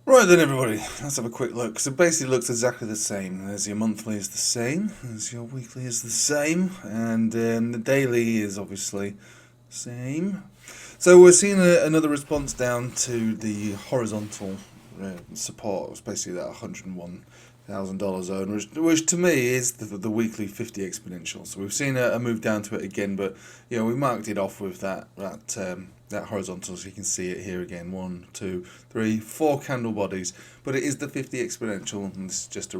Right then everybody, let's have a quick look. So it basically looks exactly the same. As your monthly is the same, as your weekly is the same, and the daily is obviously the same. So we're seeing another response down to the horizontal support. It's basically that $101,000 zone, which to me is the weekly 50 exponential. So we've seen a move down to it again, but we marked it off with that horizontal, so you can see it here again. 1, 2, 3, 4 candle bodies, but it is the 50 exponential, and this just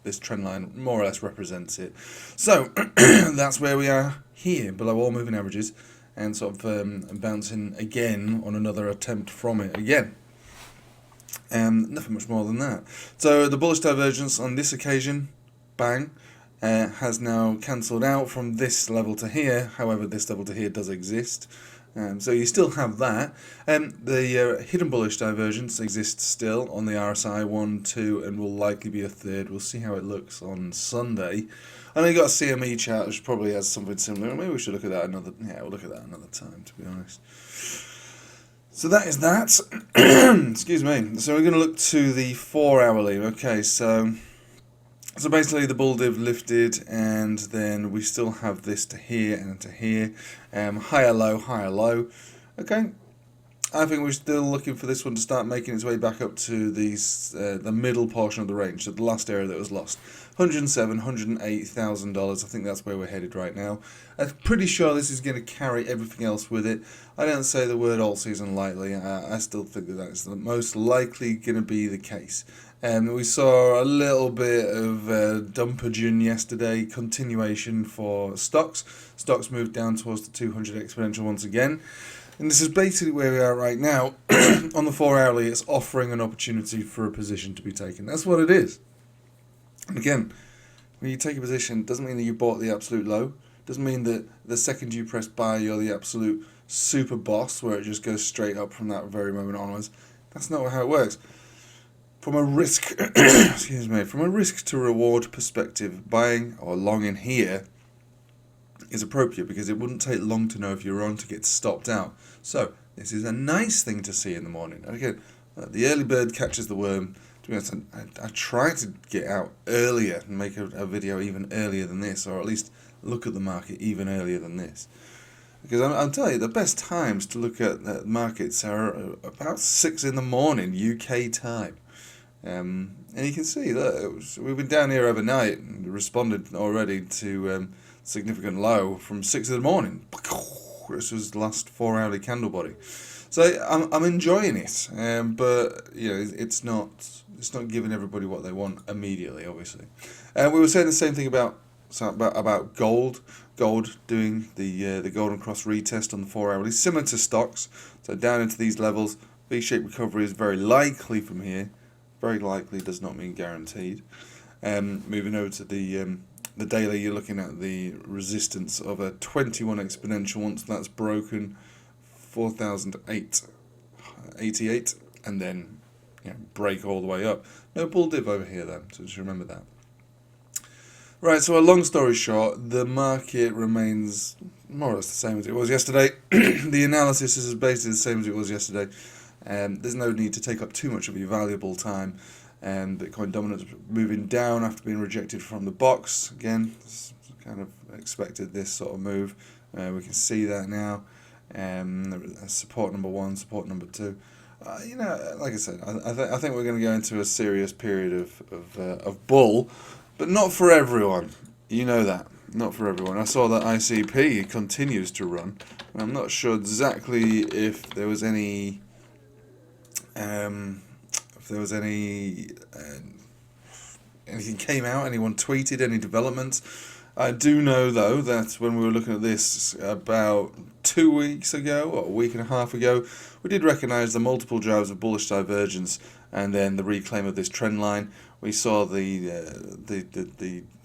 this trend line more or less represents it. So that's where we are here, below all moving averages, and sort of bouncing again on another attempt from it again. Nothing much more than that. So the bullish divergence on this occasion, bang, has now cancelled out from this level to here. However, this level to here does exist. So you still have that. The hidden bullish divergence exists still on the RSI 1, 2, and will likely be a third. We'll see how it looks on Sunday. I know you got a CME chart which probably has something similar. Maybe we should look at that another. Yeah, we'll look at that another time, to be honest. So that is that. Excuse me. So we're going to look to the 4-hourly. Okay, so basically the bull div lifted, and then we still have this to here and to here. Higher low, higher low. Okay. I think we're still looking for this one to start making its way back up to these the middle portion of the range, so the last area that was lost. $107,000, $108,000. I think that's where we're headed right now. I'm pretty sure this is going to carry everything else with it. I don't say the word Altseason lightly. I still think that is the most likely going to be the case. We saw a little bit of dumpergin yesterday, continuation for stocks. Stocks moved down towards the 200 exponential once again. And this is basically where we are right now. On the 4-hourly, it's offering an opportunity for a position to be taken. That's what it is. And again, when you take a position, it doesn't mean that you bought the absolute low. It doesn't mean that the second you press buy, you're the absolute super boss, where it just goes straight up from that very moment onwards. That's not how it works. From a risk, from a risk to reward perspective, buying or long in here is appropriate, because it wouldn't take long to know if you're on to get stopped out. So this is a nice thing to see in the morning. And again, the early bird catches the worm. To be honest, I try to get out earlier and make a video even earlier than this, or at least look at the market even earlier than this. Because I'll tell you, the best times to look at markets are about 6 in the morning UK time. And you can see that we've been down here overnight and responded already to significant low from 6 in the morning. This was the last 4-hourly candle body. So I'm enjoying it, but it's not giving everybody what they want immediately, obviously. We were saying the same thing about gold. Gold doing the golden cross retest on the 4-hourly, similar to stocks. So down into these levels, V-shaped recovery is very likely from here. Very likely does not mean guaranteed. Moving over to the daily, you're looking at the resistance of a 21 exponential. Once that's broken, 4,088, and then break all the way up. No bull div over here though, so just remember that. Right, so a long story short, the market remains more or less the same as it was yesterday. The analysis is basically the same as it was yesterday. There's no need to take up too much of your valuable time. Bitcoin dominance moving down after being rejected from the box. Again, kind of expected this sort of move. We can see that now. Support number 1, support number 2. Like I said, I think we're going to go into a serious period of bull, but not for everyone. You know that. Not for everyone. I saw that ICP continues to run. I'm not sure exactly if there was any... anything came out, anyone tweeted, any developments. I do know, though, that when we were looking at this about 2 weeks ago, or a week and a half ago, we did recognise the multiple drives of bullish divergence and then the reclaim of this trend line. We saw the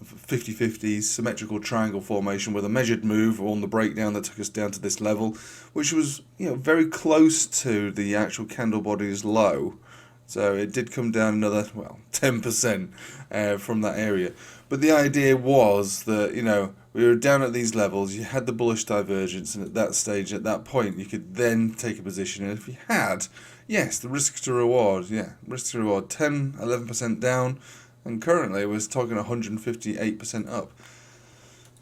50-50 symmetrical triangle formation with a measured move on the breakdown that took us down to this level, which was very close to the actual candle body's low. So it did come down another, well, 10% from that area. But the idea was that, we were down at these levels, you had the bullish divergence, and at that stage, at that point, you could then take a position. And if you had, yes, the risk to reward, 10, 11% down, and currently we're talking 158% up.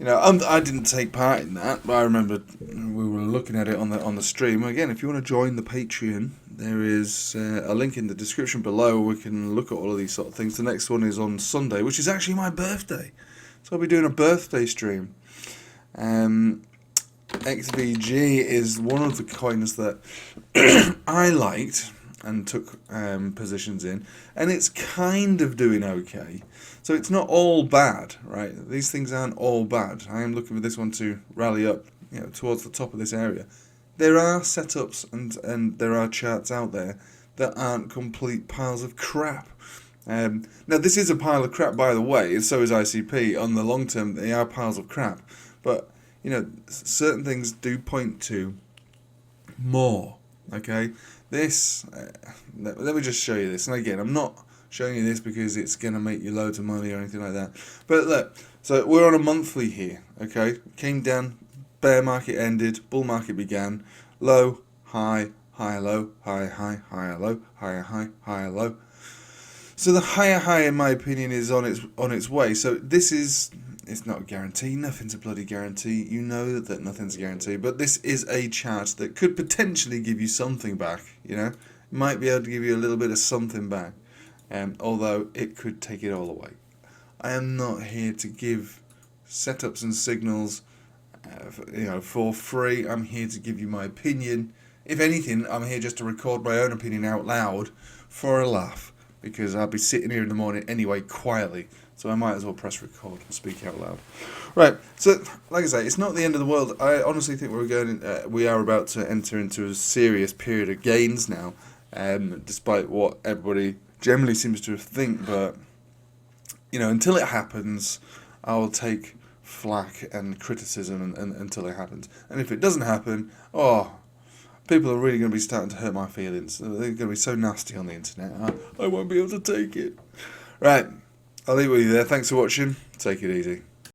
I didn't take part in that, but I remember we were looking at it on the stream. Again, if you want to join the Patreon, there is a link in the description below. We can look at all of these sort of things. The next one is on Sunday, which is actually my birthday, so I'll be doing a birthday stream. XVG is one of the coins that I liked and took positions in, and it's kind of doing okay. So it's not all bad, right? These things aren't all bad. I am looking for this one to rally up, towards the top of this area. There are setups and there are charts out there that aren't complete piles of crap. Now this is a pile of crap, by the way, and so is ICP. On the long term, they are piles of crap. But certain things do point to more. Okay, this. Let me just show you this. And again, I'm not showing you this because it's going to make you loads of money or anything like that. But look, so we're on a monthly here. Okay, came down, bear market ended, bull market began, low, high, higher, low, higher, high, higher, low, higher, high, higher, low. So the higher high, in my opinion, is on its way. So this is. It's not a guarantee. Nothing's a bloody guarantee. You know that nothing's a guarantee. But this is a chart that could potentially give you something back. It might be able to give you a little bit of something back. Although it could take it all away. I am not here to give setups and signals, for free. I'm here to give you my opinion. If anything, I'm here just to record my own opinion out loud for a laugh. Because I'll be sitting here in the morning anyway, quietly. So I might as well press record and speak out loud. Right, so like I say, it's not the end of the world. I honestly think we are about to enter into a serious period of gains now, despite what everybody generally seems to think. But until it happens, I will take flack and criticism until it happens. And if it doesn't happen, people are really going to be starting to hurt my feelings. They're going to be so nasty on the internet. I won't be able to take it. Right. I'll leave it with you there. Thanks for watching. Take it easy.